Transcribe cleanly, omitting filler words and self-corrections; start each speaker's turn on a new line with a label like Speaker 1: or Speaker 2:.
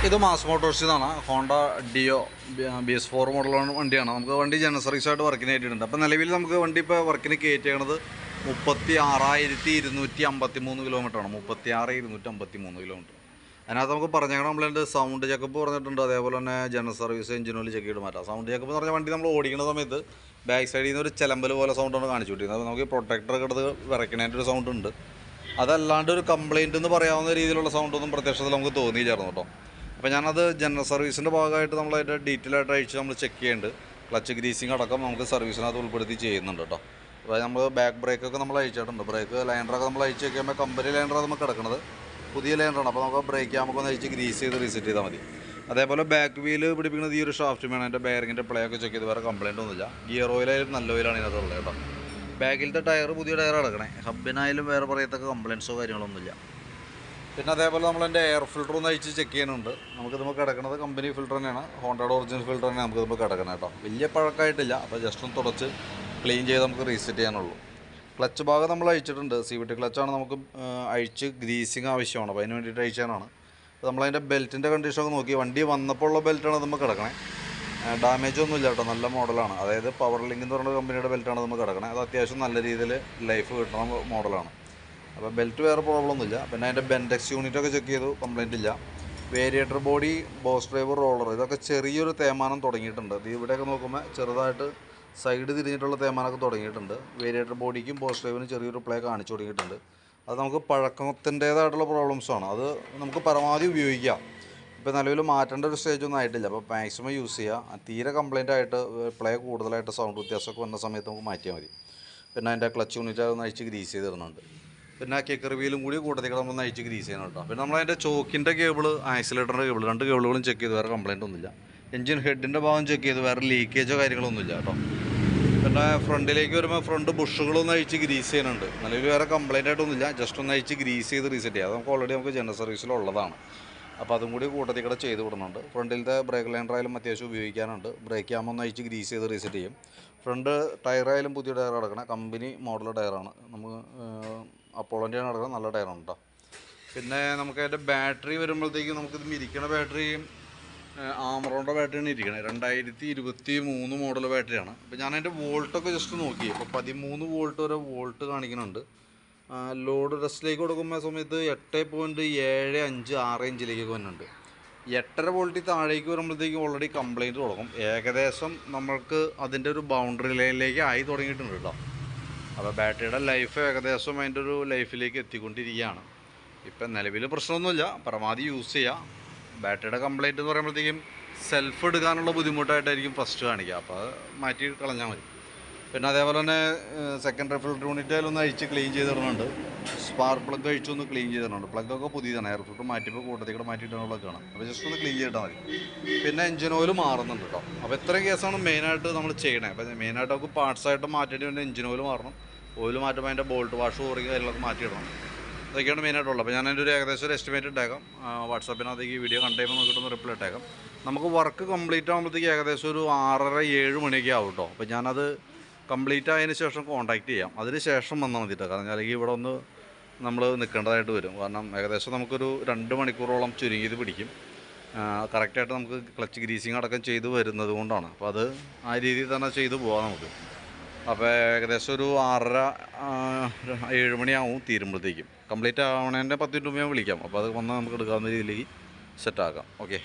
Speaker 1: ഇത് മാസ് മോട്ടോഴ്സിൽ നിന്നാണ്. Honda deo BS4 മോഡലാണ് വണ്ടിയാണ്. നമുക്ക് വണ്ടി ജനറൽ സർവീസായിട്ട് വർക്കിന് കയറ്റിയിട്ടുണ്ട്. അപ്പോൾ നിലവിൽ നമുക്ക് വണ്ടി ഇപ്പോൾ വർക്കിന് കയറ്റിയത് 36,253 കിലോമീറ്ററാണ്. 36,253 കിലോമീറ്റർ. അതിനകത്ത് നമുക്ക് പറഞ്ഞേക്കണം കംപ്ലൈൻറ്റ് സൗണ്ട് ചെക്കപ്പ് പറഞ്ഞിട്ടുണ്ട്. അതേപോലെ തന്നെ general service engine oil check ചെയ്ത് മാറ്റാം. സൗണ്ട് ചെക്കപ്പ് എന്ന് പറഞ്ഞാൽ വണ്ടി നമ്മൾ ഓടിക്കുന്ന സമയത്ത് ബാക്ക് സൈഡിൽ നിന്ന് ഒരു ചിലമ്പൽ പോലെ സൗണ്ടാണ് കാണിച്ചു വിട്ടിരുന്നത്. അത് നമുക്ക് പ്രൊട്ടക്ടറൊക്കെ എടുത്ത് വിറയ്ക്കണേൻ്റെ ഒരു സൗണ്ട് ഉണ്ട്. അതല്ലാണ്ട് ഒരു കംപ്ലൈൻറ്റ് എന്ന് പറയാവുന്ന രീതിയിലുള്ള സൗണ്ടൊന്നും പ്രത്യക്ഷത്തിൽ നമുക്ക് തോന്നിയില്ലായിരുന്നു കേട്ടോ. അപ്പോൾ ഞാനത് ജനറൽ സർവീസിൻ്റെ ഭാഗമായിട്ട് നമ്മളതിൻ്റെ ഡീറ്റെയിൽ ആയിട്ട് അയച്ച് നമ്മൾ ചെക്ക് ചെയ്യുന്നുണ്ട്. ക്ലച്ച് ഗ്രീസിങ് അടക്കം നമുക്ക് സർവീസിനകത്ത് ഉൾപ്പെടുത്തി ചെയ്യുന്നുണ്ട് കേട്ടോ. അപ്പോൾ നമ്മൾ ബാക്ക് ബ്രേക്കൊക്കെ നമ്മൾ അയച്ചിട്ടുണ്ട്. ബ്രേക്ക് ലൈനറൊക്കെ നമ്മൾ അയച്ച് വെക്കുമ്പോൾ കമ്പനി ലൈനറാണ് നമുക്ക് കിടക്കുന്നത്. പുതിയ ലൈനറാണ്. അപ്പോൾ നമുക്ക് ബ്രേക്ക് നമുക്കൊന്ന് അയച്ച് ഗ്രീസ് ചെയ്ത് റീസെറ്റ് ചെയ്താൽ മതി. അതേപോലെ ബാക്ക് വീല് പിടിപ്പിക്കുന്നത് ഈ ഒരു ഷാഫ്റ്റ് വേണം. അതിൻ്റെ ബെയറിങ്ങിൻ്റെ പ്ലേ ഒക്കെ ചെക്ക് ചെയ്ത് വേറെ കംപ്ലയിൻ്റ് ഒന്നുമില്ല. ഗിയർ ഓയിലായാലും നല്ല ഓയിലാണ് ഇതിനകത്തുള്ളത് കേട്ടോ. ബാക്കിലത്തെ ടയർ പുതിയ ടയർ കിടക്കണേ. ഹബിനായാലും വേറെ പറയത്തക്ക കംപ്ലയിൻസോ കാര്യങ്ങളൊന്നുമില്ല. പിന്നെ അതേപോലെ നമ്മളതിൻ്റെ എയർ ഫിൽറ്റർ ഒന്ന് അയച്ച് ചെക്ക് ചെയ്യാനുണ്ട്. നമുക്ക് കിടക്കുന്നത് കമ്പനി ഫിൽറ്റർ തന്നെയാണ്. ഹോണ്ടയുടെ ഒറിജിനൽ ഫിൽറ്റർ തന്നെയാണ് നമുക്ക് കിടക്കണം കേട്ടോ. വലിയ പഴക്കമായിട്ടില്ല. അപ്പോൾ ജസ്റ്റ് ഒന്ന് തുടച്ച് ക്ലീൻ ചെയ്ത് നമുക്ക് റീസെറ്റ് ചെയ്യാനുള്ളൂ. ക്ലച്ച് ഭാഗം നമ്മൾ അയച്ചിട്ടുണ്ട്. CVT ക്ലച്ചാണ് നമുക്ക് അഴിച്ച് ഗ്രീസിങ് ആവശ്യമാണ്. അപ്പോൾ അതിന് വേണ്ടിയിട്ട് അയച്ചാനാണ്. അപ്പോൾ നമ്മളതിൻ്റെ ബെൽറ്റിൻ്റെ കണ്ടീഷനൊക്കെ നോക്കി. വണ്ടി വന്നപ്പോൾ ഉള്ള ബെൽറ്റാണ് നമുക്ക് കിടക്കണേ. ഡാമേജ് ഒന്നും ഇല്ല കേട്ടോ. നല്ല മോഡലാണ്. അതായത് പവർ ലിങ്ക് എന്ന് പറയുന്ന കമ്പനിയുടെ ബെൽറ്റാണ് നമുക്ക് കിടക്കണേ. അത് അത്യാവശ്യം നല്ല രീതിയിൽ ലൈഫ് കിട്ടുന്ന മോഡലാണ്. അപ്പോൾ ബെൽറ്റ് വേറെ പ്രോബ്ലം ഒന്നുമില്ല. പിന്നെ അതിൻ്റെ ബെൻഡെക്സ് യൂണിറ്റൊക്കെ ചെക്ക് ചെയ്തു. കംപ്ലയിൻ്റ് ഇല്ല. Variator body, boss driver, roller ഇതൊക്കെ ചെറിയൊരു തേയ്മാനം തുടങ്ങിയിട്ടുണ്ട്. ഇത് ഇവിടെയൊക്കെ നോക്കുമ്പോൾ ചെറുതായിട്ട് സൈഡ് തിരിഞ്ഞിട്ടുള്ള തേയ്മാനമൊക്കെ തുടങ്ങിയിട്ടുണ്ട്. വേരിയേറ്റർ ബോഡിക്കും ബോസ് ഡ്രൈവറിനും ചെറിയൊരു പ്ലേ കാണിച്ചു തുടങ്ങിയിട്ടുണ്ട്. അത് നമുക്ക് പഴക്കത്തിൻ്റേതായിട്ടുള്ള പ്രോബ്ലംസാണ്. അത് നമുക്ക് പരമാവധി ഉപയോഗിക്കാം. ഇപ്പോൾ നിലവിൽ മാറ്റേണ്ട ഒരു സ്റ്റേജൊന്നും ആയിട്ടില്ല. അപ്പോൾ മാക്സിമം യൂസ് ചെയ്യുക. തീരെ കംപ്ലയിൻ്റ് ആയിട്ട് പ്ലേ കൂടുതലായിട്ട് സൗണ്ട് വ്യത്യാസമൊക്കെ വന്ന സമയത്ത് നമുക്ക് മാറ്റിയാൽ മതി. പിന്നെ അതിൻ്റെ ക്ലച്ച് യൂണിറ്റ് അതൊന്ന് അഴിച്ച് ഗ്രീസ് ചെയ്ത് തരുന്നുണ്ട്. പിന്നെ കിക്കർ വീലും കൂടി കൂട്ടത്തിൽ നമ്മൾ അഴിച്ച് ഗ്രീസ് ചെയ്യണം കേട്ടോ. പിന്നെ നമ്മളതിൻ്റെ ചോക്കിൻ്റെ കേബിൾ, ആക്സിലേറ്ററിൻ്റെ കേബിൾ, രണ്ട് കേബിളുകളും ചെക്ക് ചെയ്ത് വേറെ കംപ്ലയിൻ്റ് ഒന്നുമില്ല. എഞ്ചിൻ ഹെഡിൻ്റെ ഭാഗം ചെക്ക് ചെയ്ത് വേറെ ലീക്കേജോ കാര്യങ്ങളൊന്നുമില്ല കേട്ടോ. പിന്നെ ഫ്രണ്ടിലേക്ക് വരുമ്പോൾ ഫ്രണ്ട് ബുഷുകളൊന്നും അഴിച്ച് ഗ്രീസ് ചെയ്യുന്നുണ്ട്. നിലവിൽ വേറെ കംപ്ലയിൻ്റ് ആയിട്ടൊന്നുമില്ല. ജസ്റ്റ് ഒന്ന് അഴിച്ച് ഗ്രീസ് ചെയ്ത് റീസെറ്റ് ചെയ്യാം. അത് നമുക്ക് ഓൾറെഡി നമുക്ക് ജനറൽ സർവീസിലുള്ളതാണ്. അപ്പോൾ അതും കൂടി കൂട്ടത്തിൽ കൂടെ ചെയ്ത് വിടുന്നുണ്ട്. ഫ്രണ്ടിലത്തെ ബ്രേക്ക് ലൈനറായാലും അത്യാവശ്യം ഉപയോഗിക്കാനുണ്ട്. ബ്രേക്ക് ആകുമ്പോൾ ഒന്ന് അഴിച്ച് ഗ്രീസ് ചെയ്ത് റീസെറ്റ് ചെയ്യും. ഫ്രണ്ട് ടയറായാലും പുതിയ ടയർ കിടക്കണം. കമ്പനി മോഡൽ ടയറാണ്. നമുക്ക് അപ്പോളോൻ്റെയാണ് കിടക്കുന്നത്. നല്ല ടയറാണ് കേട്ടോ. പിന്നെ നമുക്ക് അതിൻ്റെ ബാറ്ററി വരുമ്പോഴത്തേക്കും നമുക്കിത് ഇരിക്കണ ബാറ്ററിയും ആമറോണിൻ്റെ ബാറ്ററിയാണ് ഇരിക്കണത്. 2023 മോഡൽ ബാറ്ററിയാണ്. അപ്പോൾ ഞാൻ അതിൻ്റെ വോൾട്ടൊക്കെ ജസ്റ്റ് നോക്കി. അപ്പോൾ 13 വോൾട്ട് വരെ വോൾട്ട് കാണിക്കുന്നുണ്ട്. ലോഡ് ടെസ്റ്റിലേക്ക് കൊടുക്കുമ്പോൾ സമയത്ത് 8.75 ഇഞ്ചിലേക്കൊക്കെ വരുന്നുണ്ട്. 8.5 വോൾട്ടിൽ താഴേക്ക് വരുമ്പോഴത്തേക്കും ഓൾറെഡി കംപ്ലയിൻറ്റ് തുടങ്ങും. ഏകദേശം നമ്മൾക്ക് അതിൻ്റെ ഒരു ബൗണ്ടറി ലൈനിലേക്ക് ആയി തുടങ്ങിയിട്ടുണ്ട് കേട്ടോ. അപ്പോൾ ബാറ്ററിയുടെ ലൈഫ് ഏകദേശം അതിൻ്റെ ഒരു ലൈഫിലേക്ക് എത്തിക്കൊണ്ടിരിക്കുകയാണ്. ഇപ്പം നിലവിൽ പ്രശ്നമൊന്നുമില്ല. പരമാവധി യൂസ് ചെയ്യുക. ബാറ്ററിയുടെ കംപ്ലയിൻറ്റ് എന്ന് പറയുമ്പോഴത്തേക്കും സെൽഫ് എടുക്കാനുള്ള ബുദ്ധിമുട്ടായിട്ടായിരിക്കും ഫസ്റ്റ് കാണിക്കുക. അപ്പോൾ അത് മാറ്റി കളഞ്ഞാൽ മതി. പിന്നെ അതേപോലെ തന്നെ സെക്കൻഡറി ഫിൽറ്റർ യൂണിറ്റായാലൊന്ന് അഴിച്ച് ക്ലീൻ ചെയ്തിടുന്നുണ്ട്. സ്പാർക്ക് പ്ലഗ് അഴിച്ചൊന്ന് ക്ലീൻ ചെയ്തിടുന്നുണ്ട്. പ്ലഗൊക്കെ പുതിയതാണ്. എയർ ഫിൽറ്റർ മാറ്റിയപ്പോൾ കൂട്ടത്തിൽ കൂടെ മാറ്റിയിട്ടാണ് പ്ലഗാണ്. അപ്പോൾ ജസ്റ്റ് ഒന്ന് ക്ലീൻ ചെയ്തിട്ടാൽ മതി. പിന്നെ എഞ്ചിൻ ഓയിൽ മാറുന്നുണ്ട് കേട്ടോ. അപ്പോൾ ഇത്രയും കേസാണ് മെയിനായിട്ട് നമ്മൾ ചെയ്യണേ. അപ്പോൾ മെയിനായിട്ട് നമുക്ക് പാർട്സായിട്ട് മാറ്റേണ്ടി വേണ്ടി എഞ്ചിൻ ഓയിൽ മാറണം. ഓയിൽ മാറ്റുമ്പോൾ അതിൻ്റെ ബോൾട്ട് വാഷ് ഓറിങ് കാര്യങ്ങളൊക്കെ മാറ്റിയിടണം. അതൊക്കെയാണ് മെയിനായിട്ടുള്ളത്. അപ്പോൾ ഞാൻ അതിൻ്റെ ഒരു ഏകദേശം ഒരു എസ്റ്റിമേറ്റ് ഇട്ടേക്കാം. വാട്സാപ്പിനകത്തേക്ക് ഈ വീഡിയോ കണ്ടുകഴിയുമ്പോൾ നോക്കിയിട്ടൊന്ന് റിപ്ലൈ ഇട്ടേക്കാം. നമുക്ക് വർക്ക് കംപ്ലീറ്റ് ആകുമ്പോഴത്തേക്ക് ഏകദേശം ഒരു 6:30-7 മണിയൊക്കെ ആവും കേട്ടോ. അപ്പോൾ ഞാനത് കംപ്ലീറ്റ് ആയതിന് ശേഷം കോൺടാക്റ്റ് ചെയ്യാം. അതിന് ശേഷം വന്നാൽ മതി കേട്ടോ. കാരണം അല്ലെങ്കിൽ ഇവിടെ ഒന്ന് നമ്മൾ നിൽക്കേണ്ടതായിട്ട് വരും. കാരണം ഏകദേശം നമുക്കൊരു 2 മണിക്കൂറോളം ചുരുങ്ങിയത് പിടിക്കും. കറക്റ്റായിട്ട് നമുക്ക് ക്ലച്ച് ഗ്രീസിങ് അടക്കം ചെയ്ത് വരുന്നത് കൊണ്ടാണ്. അപ്പോൾ അത് ആ രീതിയിൽ തന്നെ ചെയ്ത് പോകാം നമുക്ക്. അപ്പോൾ ഏകദേശം ഒരു 6:30-7 മണിയാവും തീരുമ്പോഴത്തേക്കും. കംപ്ലീറ്റ് ആവണേൻ്റെ 10 മിനിറ്റ് മുമ്പ് ഞാൻ വിളിക്കാം. അപ്പോൾ അത് വന്നാൽ നമുക്ക് എടുക്കാവുന്ന രീതിയിലേക്ക് സെറ്റാക്കാം. ഓക്കെ.